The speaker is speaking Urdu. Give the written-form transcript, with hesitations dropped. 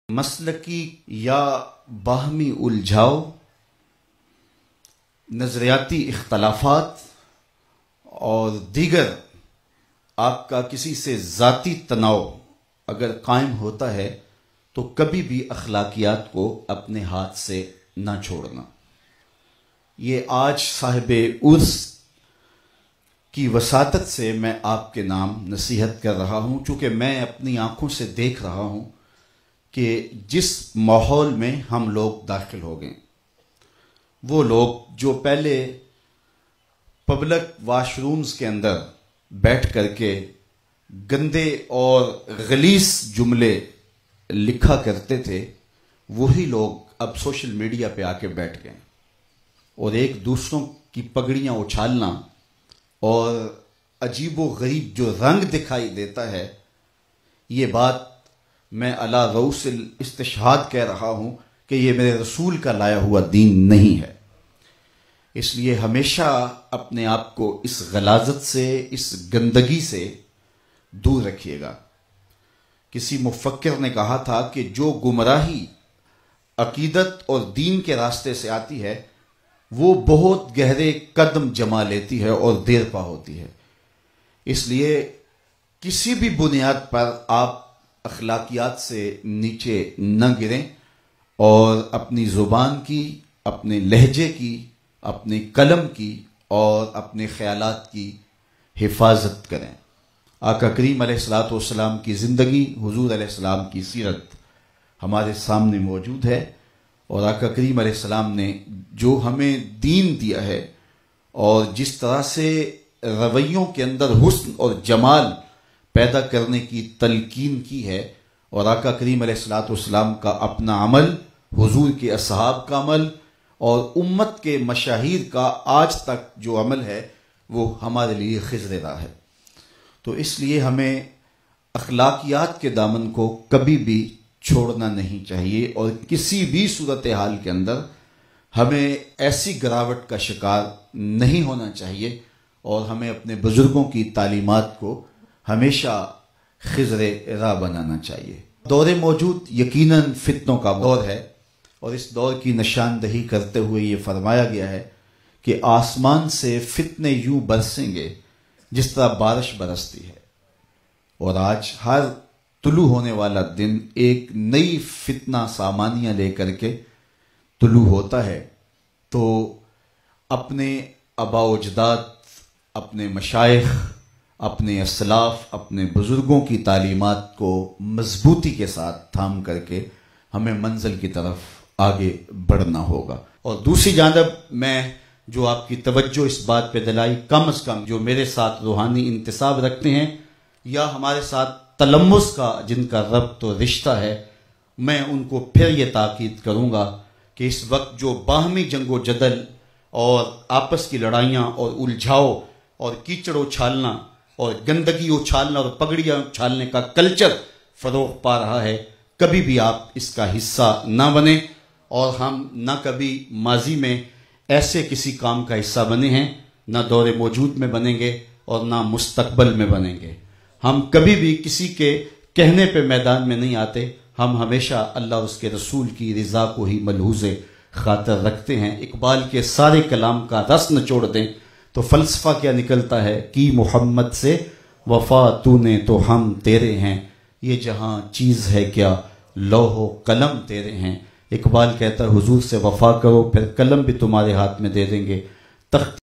مسلکی یا باہمی الجھاؤ، نظریاتی اختلافات اور دیگر آپ کا کسی سے ذاتی تناؤ اگر قائم ہوتا ہے تو کبھی بھی اخلاقیات کو اپنے ہاتھ سے نہ چھوڑنا۔ یہ آج صاحب عرس کی وساطت سے میں آپ کے نام نصیحت کر رہا ہوں، چونکہ میں اپنی آنکھوں سے دیکھ رہا ہوں کہ جس ماحول میں ہم لوگ داخل ہو گئے، وہ لوگ جو پہلے پبلک واش رومز کے اندر بیٹھ کر کے گندے اور غلیظ جملے لکھا کرتے تھے، وہی لوگ اب سوشل میڈیا پہ آ کے بیٹھ گئے اور ایک دوسروں کی پگڑیاں اچھالنا اور عجیب و غریب جو رنگ دکھائی دیتا ہے، یہ بات میں علی رؤوس الاستشہاد کہہ رہا ہوں کہ یہ میرے رسول کا لایا ہوا دین نہیں ہے۔ اس لیے ہمیشہ اپنے آپ کو اس غلاظت سے، اس گندگی سے دور رکھیے گا۔ کسی مفکر نے کہا تھا کہ جو گمراہی عقیدت اور دین کے راستے سے آتی ہے وہ بہت گہرے قدم جما لیتی ہے اور دیر پا ہوتی ہے۔ اس لیے کسی بھی بنیاد پر آپ اخلاقیات سے نیچے نہ گریں اور اپنی زبان کی، اپنے لہجے کی، اپنے قلم کی اور اپنے خیالات کی حفاظت کریں۔ آقا کریم علیہ الصلوۃ والسلام کی زندگی، حضور علیہ السلام کی سیرت ہمارے سامنے موجود ہے، اور آقا کریم علیہ السلام نے جو ہمیں دین دیا ہے اور جس طرح سے رویوں کے اندر حسن اور جمال پیدا کرنے کی تلقین کی ہے، اور آقا کریم علیہ الصلوۃ والسلام کا اپنا عمل، حضور کے اصحاب کا عمل اور امت کے مشاہیر کا آج تک جو عمل ہے وہ ہمارے لیے خضر راہ ہے۔ تو اس لیے ہمیں اخلاقیات کے دامن کو کبھی بھی چھوڑنا نہیں چاہیے، اور کسی بھی صورتحال کے اندر ہمیں ایسی گراوٹ کا شکار نہیں ہونا چاہیے، اور ہمیں اپنے بزرگوں کی تعلیمات کو ہمیشہ خضر راہ بنانا چاہیے۔ دور موجود یقیناً فتنوں کا دور ہے، اور اس دور کی نشاندہی کرتے ہوئے یہ فرمایا گیا ہے کہ آسمان سے فتنے یوں برسیں گے جس طرح بارش برستی ہے، اور آج ہر طلوع ہونے والا دن ایک نئی فتنہ سامانیہ لے کر کے طلوع ہوتا ہے۔ تو اپنے آباء و اجداد، اپنے مشائخ، اپنے اسلاف، اپنے بزرگوں کی تعلیمات کو مضبوطی کے ساتھ تھام کر کے ہمیں منزل کی طرف آگے بڑھنا ہوگا۔ اور دوسری جانب میں جو آپ کی توجہ اس بات پہ دلائی، کم از کم جو میرے ساتھ روحانی انتساب رکھتے ہیں یا ہمارے ساتھ تلمس کا جن کا ربط و رشتہ ہے، میں ان کو پھر یہ تاکید کروں گا کہ اس وقت جو باہمی جنگ و جدل اور آپس کی لڑائیاں اور الجھاؤ اور کیچڑ اچھالنا اور گندگی اچھالنا اور پگڑیاں اچھالنے کا کلچر فروغ پا رہا ہے، کبھی بھی آپ اس کا حصہ نہ بنیں، اور ہم نہ کبھی ماضی میں ایسے کسی کام کا حصہ بنے ہیں، نہ دور موجود میں بنیں گے اور نہ مستقبل میں بنیں گے۔ ہم کبھی بھی کسی کے کہنے پہ میدان میں نہیں آتے، ہم ہمیشہ اللہ اور اس کے رسول کی رضا کو ہی ملحوظ خاطر رکھتے ہیں۔ اقبال کے سارے کلام کا رس نچوڑ دیں تو فلسفہ کیا نکلتا ہے، کی محمد سے وفا تو نے تو ہم تیرے ہیں، یہ جہاں چیز ہے کیا لوح و قلم تیرے ہیں۔ اقبال کہتا ہے حضور سے وفا کرو، پھر قلم بھی تمہارے ہاتھ میں دے دیں گے، تخت